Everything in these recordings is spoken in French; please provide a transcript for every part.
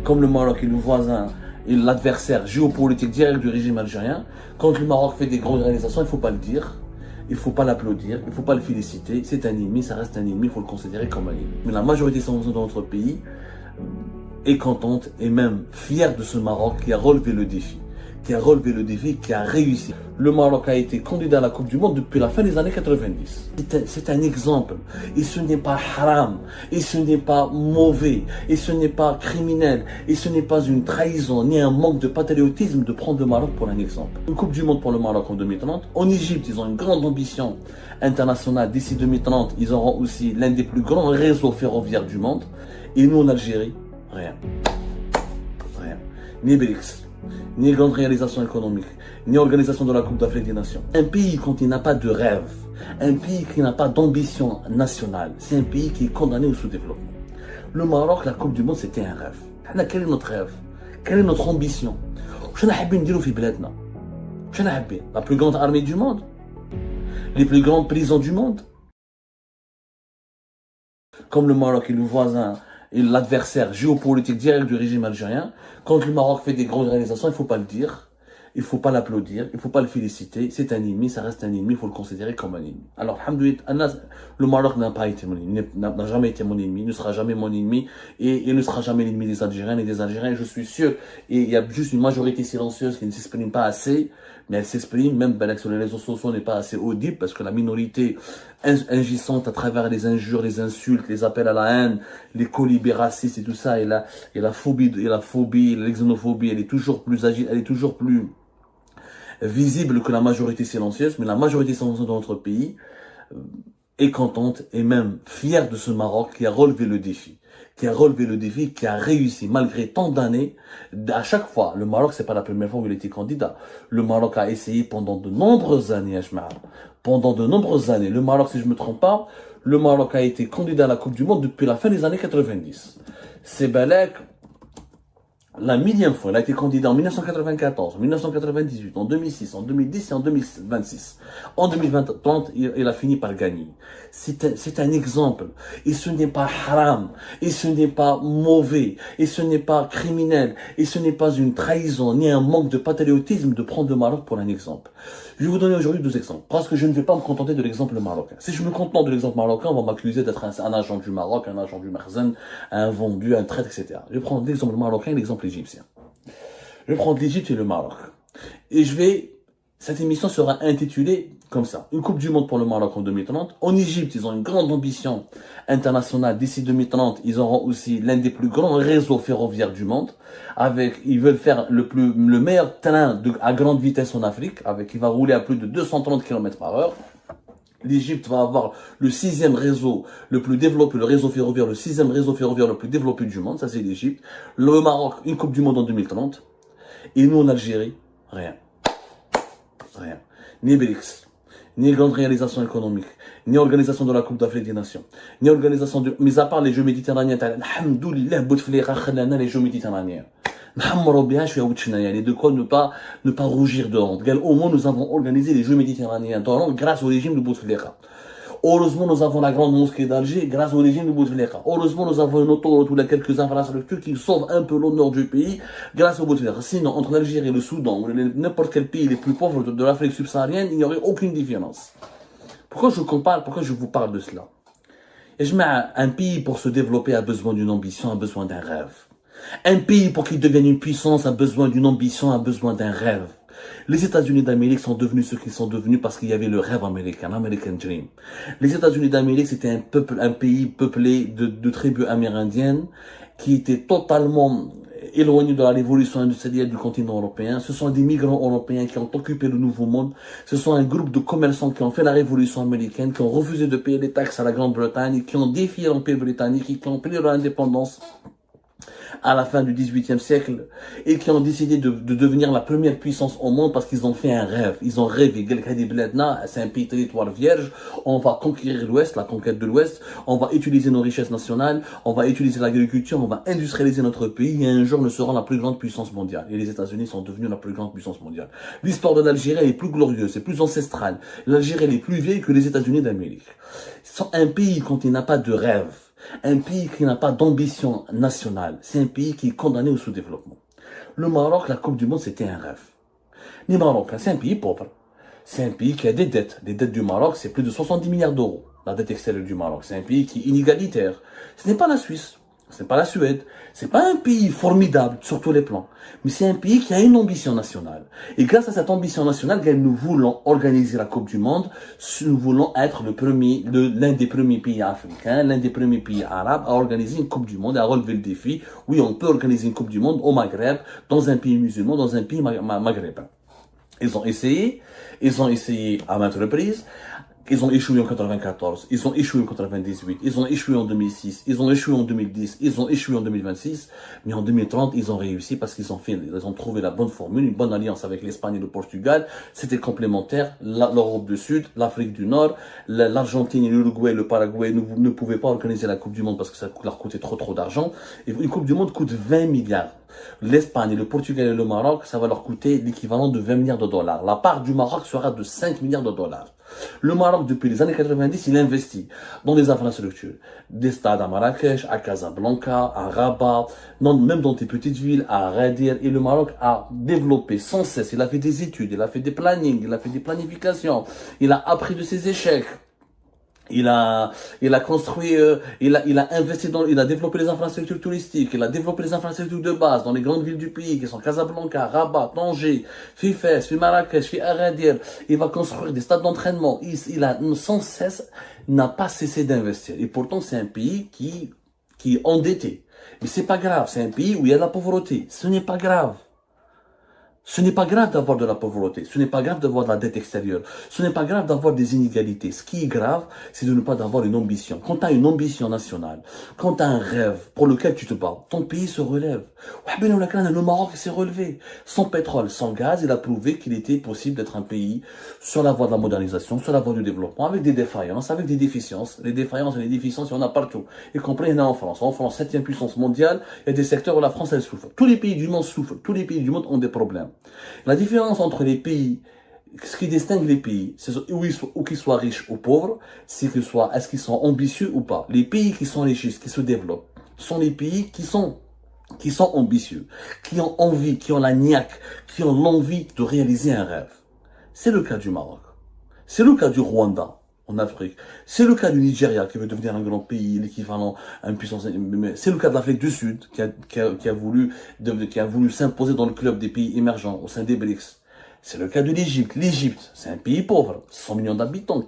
comme le Maroc est le voisin et l'adversaire géopolitique direct du régime algérien, quand le Maroc fait des grandes réalisations, il ne faut pas le dire, il ne faut pas l'applaudir, il ne faut pas le féliciter, c'est un ennemi, ça reste un ennemi, il faut le considérer comme un ennemi. Mais la majorité de notre pays est contente et même fière de ce Maroc qui a relevé le défi. Qui a réussi. Le Maroc a été candidat à la Coupe du Monde depuis la fin des années 90. C'est un exemple. Et ce n'est pas haram. Et ce n'est pas mauvais. Et ce n'est pas criminel. Et ce n'est pas une trahison, ni un manque de patriotisme de prendre le Maroc pour un exemple. Une Coupe du Monde pour le Maroc en 2030. En Égypte, ils ont une grande ambition internationale. D'ici 2030, ils auront aussi l'un des plus grands réseaux ferroviaires du monde. Et nous, en Algérie, rien. Rien. Ni BRICS, ni grande réalisation économique, ni organisation de la Coupe d'Afrique des Nations. Un pays quand il n'a pas de rêve, un pays qui n'a pas d'ambition nationale, c'est un pays qui est condamné au sous-développement. Le Maroc, la Coupe du Monde, c'était un rêve. Quel est notre rêve? Quelle est notre ambition? La plus grande armée du monde? Les plus grandes prisons du monde? Comme le Maroc est le voisin et l'adversaire géopolitique direct du régime algérien, quand le Maroc fait des grandes réalisations, il ne faut pas le dire, il ne faut pas l'applaudir, il ne faut pas le féliciter, c'est un ennemi, ça reste un ennemi, il faut le considérer comme un ennemi. Alors, alhamdoulilah, le Maroc n'a pas été mon ennemi, n'a jamais été mon ennemi, ne sera jamais mon ennemi, et il ne sera jamais l'ennemi des Algériens et des Algériens, je suis sûr. Et il y a juste une majorité silencieuse qui ne s'exprime pas assez, mais elle s'exprime, même sur les réseaux sociaux, n'est pas assez audible, parce que la minorité agissante à travers les injures, les insultes, les appels à la haine, les colibés racistes et tout ça, et la phobie, l'exonophobie, elle est toujours plus agile, elle est toujours plus visible que la majorité silencieuse, mais la majorité silencieuse de notre pays est contente et même fière de ce Maroc qui a relevé le défi. Qui a réussi malgré tant d'années. À chaque fois, le Maroc, c'est pas la première fois où il était candidat. Le Maroc a essayé pendant de nombreuses années, le Maroc, si je me trompe pas, le Maroc a été candidat à la Coupe du Monde depuis la fin des années 90. C'est Balek, la millième fois, il a été candidat en 1994, en 1998, en 2006, en 2010 et en 2026. En 2030, il a fini par gagner. C'est un exemple. Et ce n'est pas haram. Et ce n'est pas mauvais. Et ce n'est pas criminel. Et ce n'est pas une trahison, ni un manque de patriotisme de prendre le Maroc pour un exemple. Je vais vous donner aujourd'hui deux exemples. Parce que je ne vais pas me contenter de l'exemple marocain. Si je me contente de l'exemple marocain, on va m'accuser d'être un agent du Maroc, un agent du Makhzen, un vendu, un traître, etc. Je vais prendre l'exemple marocain et l'exemple égyptien. Je vais prendre l'Égypte et le Maroc. Et cette émission sera intitulée comme ça. Une Coupe du Monde pour le Maroc en 2030. En Égypte, ils ont une grande ambition internationale. D'ici 2030, ils auront aussi l'un des plus grands réseaux ferroviaires du monde. Ils veulent faire le meilleur train à grande vitesse en Afrique. Il va rouler à plus de 230 km/h. L'Égypte va avoir le sixième réseau le plus développé, le sixième réseau ferroviaire le plus développé du monde. Ça, c'est l'Égypte. Le Maroc, une Coupe du Monde en 2030. Et nous, en Algérie, rien. Rien. Ni BRICS, ni grande réalisation économique, ni organisation de la Coupe d'Afrique des Nations, ni organisation mis à part les Jeux méditerranéens, alhamdoulilah, Bouteflika khallana les Jeux méditerranéens. De quoi ne pas rougir de honte. Au moins, nous avons organisé les Jeux méditerranéens grâce au régime de Bouteflika. Heureusement, nous avons la grande mosquée d'Alger grâce au régime de Bouteflika. Heureusement, nous avons une autoroute ou quelques infrastructures qui sauvent un peu l'honneur du pays grâce au Bouteflika. Sinon, entre l'Algérie et le Soudan, ou n'importe quel pays les plus pauvres de l'Afrique subsaharienne, il n'y aurait aucune différence. Pourquoi je vous parle de cela? Un pays pour se développer a besoin d'une ambition, a besoin d'un rêve. Un pays pour qu'il devienne une puissance a besoin d'une ambition, a besoin d'un rêve. Les États-Unis d'Amérique sont devenus ce qu'ils sont devenus parce qu'il y avait le rêve américain, l'American Dream. Les États-Unis d'Amérique, c'était un pays peuplé de tribus amérindiennes qui étaient totalement éloignés de la révolution industrielle du continent européen. Ce sont des migrants européens qui ont occupé le Nouveau Monde. Ce sont un groupe de commerçants qui ont fait la révolution américaine, qui ont refusé de payer les taxes à la Grande-Bretagne, qui ont défié l'Empire britannique, qui ont pris leur indépendance à la fin du XVIIIe siècle et qui ont décidé de devenir la première puissance au monde parce qu'ils ont fait un rêve. Ils ont rêvé. C'est un pays territoire vierge. On va conquérir l'Ouest, la conquête de l'Ouest. On va utiliser nos richesses nationales. On va utiliser l'agriculture. On va industrialiser notre pays et un jour nous serons la plus grande puissance mondiale. Et les États-Unis sont devenus la plus grande puissance mondiale. L'histoire de l'Algérie est plus glorieuse, c'est plus ancestrale. L'Algérie est plus vieille que les États-Unis d'Amérique. Un pays quand il n'a pas de rêve, Un pays qui n'a pas d'ambition nationale, c'est un pays qui est condamné au sous-développement. Le Maroc, la Coupe du Monde, c'était un rêve. Les Marocains, c'est un pays pauvre. C'est un pays qui a des dettes. Les dettes du Maroc, c'est plus de 70 milliards d'euros. La dette extérieure du Maroc, c'est un pays qui est inégalitaire. Ce n'est pas la Suisse, ce n'est pas la Suède, c'est pas un pays formidable sur tous les plans, mais c'est un pays qui a une ambition nationale. Et grâce à cette ambition nationale, nous voulons organiser la Coupe du Monde, nous voulons être l'un des premiers pays africains, l'un des premiers pays arabes à organiser une Coupe du Monde et à relever le défi. Oui, on peut organiser une Coupe du Monde au Maghreb, dans un pays musulman, dans un pays maghrébin. Ils ont essayé à maintes reprises. Ils ont échoué en 94, ils ont échoué en 98, ils ont échoué en 2006, ils ont échoué en 2010, ils ont échoué en 2026, mais en 2030, ils ont réussi parce qu'ils ont trouvé la bonne formule, une bonne alliance avec l'Espagne et le Portugal. C'était complémentaire. L'Europe du Sud, l'Afrique du Nord, l'Argentine, l'Uruguay, le Paraguay ne pouvaient pas organiser la Coupe du Monde parce que ça leur coûtait trop d'argent. Et une Coupe du Monde coûte 20 milliards. L'Espagne, le Portugal et le Maroc, ça va leur coûter l'équivalent de 20 milliards de dollars. La part du Maroc sera de 5 milliards de dollars. Le Maroc, depuis les années 90, il investit dans des infrastructures, des stades à Marrakech, à Casablanca, à Rabat, même dans des petites villes, à Agadir. Et le Maroc a développé sans cesse. Il a fait des études, il a fait des plannings, il a fait des planifications, il a appris de ses échecs. Il a construit, il a investi il a développé les infrastructures touristiques, il a développé les infrastructures de base dans les grandes villes du pays, qui sont Casablanca, Rabat, Tanger, Fès, Marrakech, Agadir. Il va construire des stades d'entraînement. Il a sans cesse, n'a pas cessé d'investir. Et pourtant, c'est un pays qui est endetté. Mais c'est pas grave. C'est un pays où il y a de la pauvreté. Ce n'est pas grave. Ce n'est pas grave d'avoir de la pauvreté, ce n'est pas grave d'avoir de la dette extérieure, ce n'est pas grave d'avoir des inégalités. Ce qui est grave, c'est de ne pas avoir une ambition. Quand tu as une ambition nationale, quand tu as un rêve pour lequel tu te bats, ton pays se relève. Le Maroc s'est relevé. Sans pétrole, sans gaz, il a prouvé qu'il était possible d'être un pays sur la voie de la modernisation, sur la voie du développement, avec des défaillances, avec des déficiences. Les défaillances et les déficiences, il y en a partout. Y compris, il y en a en France. En France, 7e puissance mondiale, il y a des secteurs où la France, elle souffre. Tous les pays du monde souffrent. Tous les pays du monde ont des problèmes. La différence entre les pays, ce qui distingue les pays, c'est ou qu'ils soient riches ou pauvres, c'est est-ce qu'ils sont ambitieux ou pas. Les pays qui sont riches, qui se développent, sont les pays qui sont ambitieux, qui ont envie, qui ont la niaque, qui ont l'envie de réaliser un rêve. C'est le cas du Maroc. C'est le cas du Rwanda en Afrique. C'est le cas du Nigeria qui veut devenir un grand pays, l'équivalent à une puissance. C'est le cas de l'Afrique du Sud qui a voulu s'imposer dans le club des pays émergents au sein des BRICS. C'est le cas de l'Égypte. L'Égypte, c'est un pays pauvre, 100 millions d'habitants,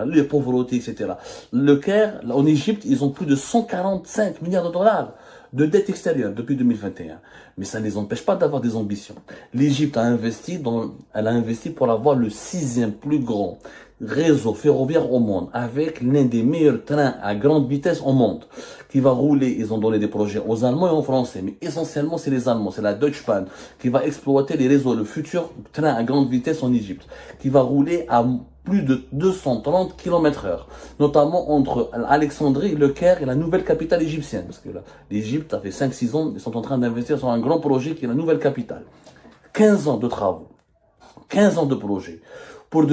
les pauvretés, etc. Le Caire, en Égypte, ils ont plus de 145 milliards de dollars de dette extérieure depuis 2021. Mais ça ne les empêche pas d'avoir des ambitions. L'Égypte a investi pour avoir le 6e plus grand réseau ferroviaire au monde, avec l'un des meilleurs trains à grande vitesse au monde, qui va rouler. Ils ont donné des projets aux Allemands et aux Français, mais essentiellement c'est les Allemands, c'est la Deutsche Bahn, qui va exploiter les réseaux, le futur train à grande vitesse en Égypte, qui va rouler à plus de 230 km/h, notamment entre Alexandrie, le Caire et la nouvelle capitale égyptienne. Parce que l'Égypte, ça fait 5-6 ans, ils sont en train d'investir sur un grand projet qui est la nouvelle capitale. 15 ans de travaux, 15 ans de projet, pour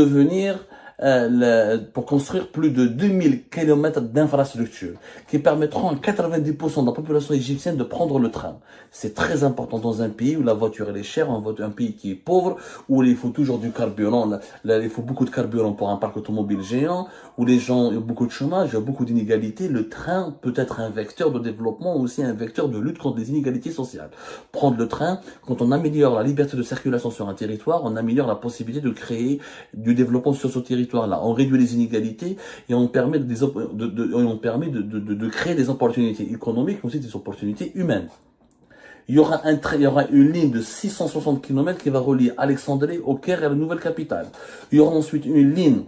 pour construire plus de 2000 km d'infrastructures qui permettront à 90% de la population égyptienne de prendre le train. C'est très important dans un pays où la voiture elle est chère, un pays qui est pauvre, où il faut toujours du carburant, il faut beaucoup de carburant pour un parc automobile géant, où les gens, il y a beaucoup de chômage, il y a beaucoup d'inégalités. Le train peut être un vecteur de développement, aussi un vecteur de lutte contre les inégalités sociales. Prendre le train, quand on améliore la liberté de circulation sur un territoire, on améliore la possibilité de créer du développement sur ce territoire. Là, on réduit les inégalités et on permet de créer des opportunités économiques, mais aussi des opportunités humaines. Il y aura une ligne de 660 km qui va relier Alexandrie au Caire et la nouvelle capitale. Il y aura ensuite une ligne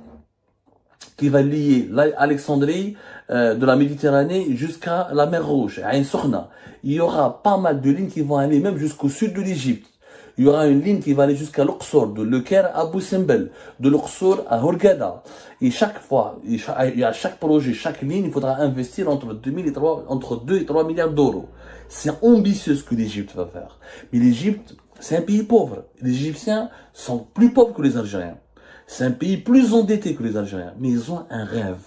qui va lier Alexandrie de la Méditerranée jusqu'à la mer Rouge, à Ain Sokhna. Il y aura pas mal de lignes qui vont aller même jusqu'au sud de l'Égypte. Il y aura une ligne qui va aller jusqu'à Luxor, de Le Caire à Abu Simbel, de Luxor à Hurghada. Et chaque fois, à chaque projet, chaque ligne, il faudra investir entre 2 et 3 milliards d'euros. C'est ambitieux ce que l'Égypte va faire. Mais l'Égypte, c'est un pays pauvre. Les Égyptiens sont plus pauvres que les Algériens. C'est un pays plus endetté que les Algériens, mais ils ont un rêve.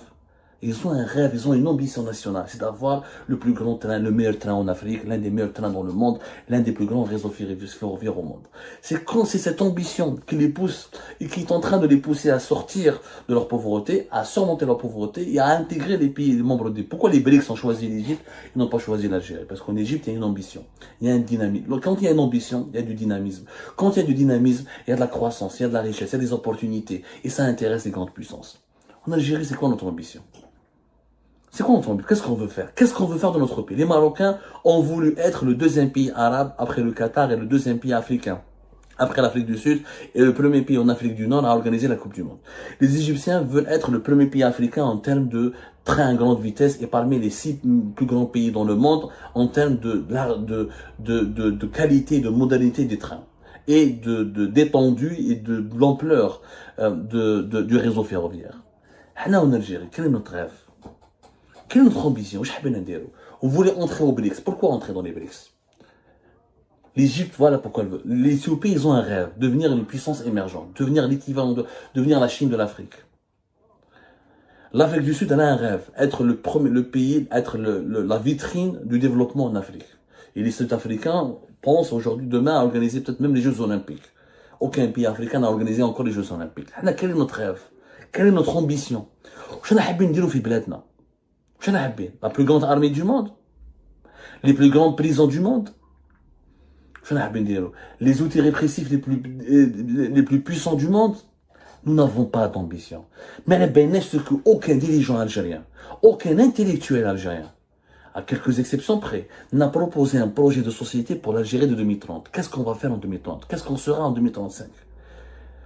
Ils ont un rêve, ils ont une ambition nationale, c'est d'avoir le plus grand train, le meilleur train en Afrique, l'un des meilleurs trains dans le monde, l'un des plus grands réseaux ferroviaires au monde. C'est quand c'est cette ambition qui les pousse et qui est en train de les pousser à sortir de leur pauvreté, à surmonter leur pauvreté et à intégrer les pays les membres des. Pourquoi les BRICS ont choisi l'Égypte et n'ont pas choisi l'Algérie? Parce qu'en Égypte, il y a une ambition, il y a un dynamisme. Donc, quand il y a une ambition, il y a du dynamisme. Quand il y a du dynamisme, il y a de la croissance, il y a de la richesse, il y a des opportunités et ça intéresse les grandes puissances. En Algérie, c'est quoi notre ambition? C'est quoi notre ambition? Qu'est-ce qu'on veut faire? Qu'est-ce qu'on veut faire de notre pays? Les Marocains ont voulu être le deuxième pays arabe après le Qatar et le deuxième pays africain après l'Afrique du Sud et le premier pays en Afrique du Nord à organiser la Coupe du Monde. Les Égyptiens veulent être le premier pays africain en termes de train à grande vitesse et parmi les 6 plus grands pays dans le monde en termes de qualité, de modalité des trains et d'étendue et de l'ampleur du réseau ferroviaire. En Algérie, quel est notre rêve? Quelle est notre ambition? On voulait entrer au BRICS. Pourquoi entrer dans les BRICS? L'Égypte, voilà pourquoi elle veut. Les Éthiopiens, ils ont un rêve, devenir une puissance émergente, devenir l'équivalent devenir la Chine de l'Afrique. L'Afrique du Sud, elle a un rêve, être le pays, être la vitrine du développement en Afrique. Et les Sud-Africains pensent aujourd'hui, demain, à organiser peut-être même les Jeux Olympiques. Aucun pays africain n'a organisé encore les Jeux Olympiques. Quel est notre rêve? Quelle est notre ambition? La plus grande armée du monde, les plus grandes prisons du monde, les outils répressifs les plus puissants du monde. Nous n'avons pas d'ambition. Mais ce qu'aucun dirigeant algérien, aucun intellectuel algérien, à quelques exceptions près, n'a proposé un projet de société pour l'Algérie de 2030. Qu'est-ce qu'on va faire en 2030? Qu'est-ce qu'on sera en 2035?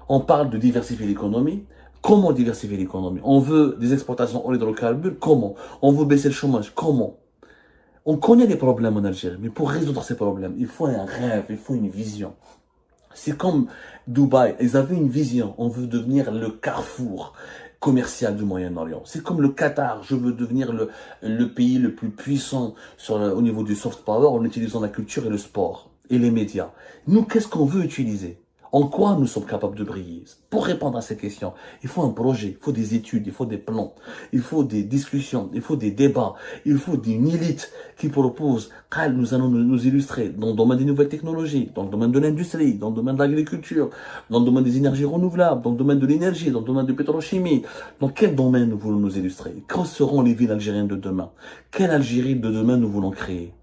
On parle de diversifier l'économie. Comment diversifier l'économie? On veut des exportations en hydrocarbures. Comment? On veut baisser le chômage. Comment? On connaît les problèmes en Algérie, mais pour résoudre ces problèmes, il faut un rêve, il faut une vision. C'est comme Dubaï, ils avaient une vision. On veut devenir le carrefour commercial du Moyen-Orient. C'est comme le Qatar. Je veux devenir le pays le plus puissant au niveau du soft power en utilisant la culture et le sport et les médias. Nous, qu'est-ce qu'on veut utiliser? En quoi nous sommes capables de briller? Pour répondre à ces questions, il faut un projet, il faut des études, il faut des plans, il faut des discussions, il faut des débats, il faut une élite qui propose. Nous allons nous illustrer dans le domaine des nouvelles technologies, dans le domaine de l'industrie, dans le domaine de l'agriculture, dans le domaine des énergies renouvelables, dans le domaine de l'énergie, dans le domaine de pétrochimie. Dans quel domaine nous voulons nous illustrer? Quand seront les villes algériennes de demain? Quelle Algérie de demain nous voulons créer?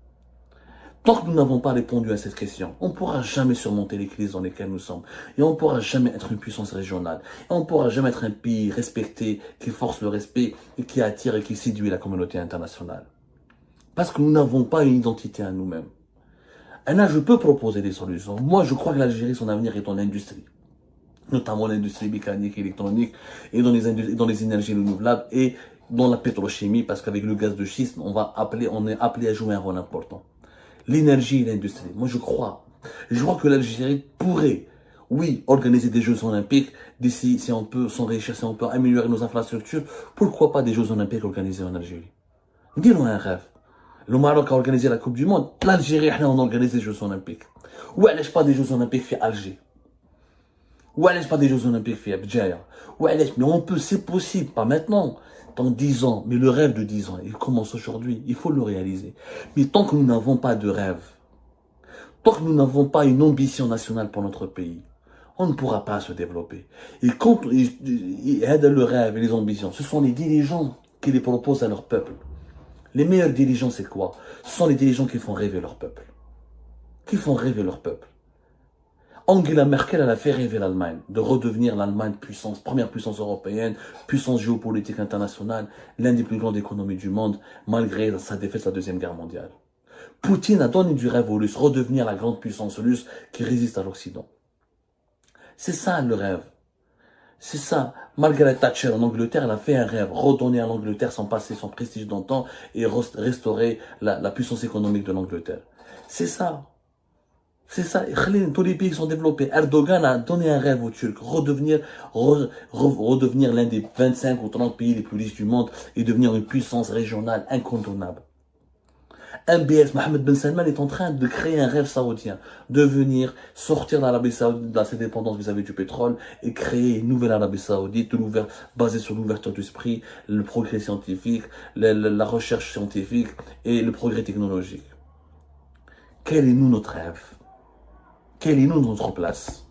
Tant que nous n'avons pas répondu à cette question, on ne pourra jamais surmonter les crises dans lesquelles nous sommes. Et on ne pourra jamais être une puissance régionale. Et on ne pourra jamais être un pays respecté, qui force le respect, et qui attire et qui séduit la communauté internationale. Parce que nous n'avons pas une identité à nous-mêmes. Et là, je peux proposer des solutions. Moi, je crois que l'Algérie, son avenir est dans l'industrie. Notamment l'industrie mécanique, électronique, et dans les énergies renouvelables, et dans la pétrochimie, parce qu'avec le gaz de schiste, on est appelé à jouer un rôle important. L'énergie et l'industrie. Moi, je crois que l'Algérie pourrait, oui, organiser des Jeux Olympiques d'ici, si on peut s'enrichir, si on peut améliorer nos infrastructures. Pourquoi pas des Jeux Olympiques organisés en Algérie? Dis-nous un rêve. Le Maroc a organisé la Coupe du Monde. L'Algérie, on a organisé des Jeux Olympiques. Ou allez pas des Jeux Olympiques fait Alger? Ou allez pas des Jeux Olympiques fait Abdjaïa? Mais on peut, c'est possible, pas maintenant. Dans 10 ans, mais le rêve de 10 ans, il commence aujourd'hui, il faut le réaliser. Mais tant que nous n'avons pas de rêve, tant que nous n'avons pas une ambition nationale pour notre pays, on ne pourra pas se développer. Et quand ils aident le rêve et les ambitions, ce sont les dirigeants qui les proposent à leur peuple. Les meilleurs dirigeants, c'est quoi? Ce sont les dirigeants qui font rêver leur peuple. Qui font rêver leur peuple. Angela Merkel, elle a fait rêver l'Allemagne, de redevenir l'Allemagne première puissance européenne, puissance géopolitique internationale, l'un des plus grandes économies du monde, malgré sa défaite de la Deuxième Guerre mondiale. Poutine a donné du rêve aux Russes, redevenir la grande puissance russe qui résiste à l'Occident. C'est ça le rêve. C'est ça. Margaret Thatcher en Angleterre, elle a fait un rêve, redonner à l'Angleterre son passé, son prestige d'antan et restaurer la puissance économique de l'Angleterre. C'est ça. C'est ça, tous les pays qui sont développés. Erdogan a donné un rêve aux Turcs, redevenir l'un des 25 ou 30 pays les plus riches du monde et devenir une puissance régionale incontournable. MBS, Mohamed Ben Salman est en train de créer un rêve saoudien, de venir sortir l'Arabie Saoudite de ses dépendances vis-à-vis du pétrole et créer une nouvelle Arabie Saoudite, basée sur l'ouverture d'esprit, le progrès scientifique, la recherche scientifique et le progrès technologique. Quel est nous notre rêve? Quelle est nous notre place?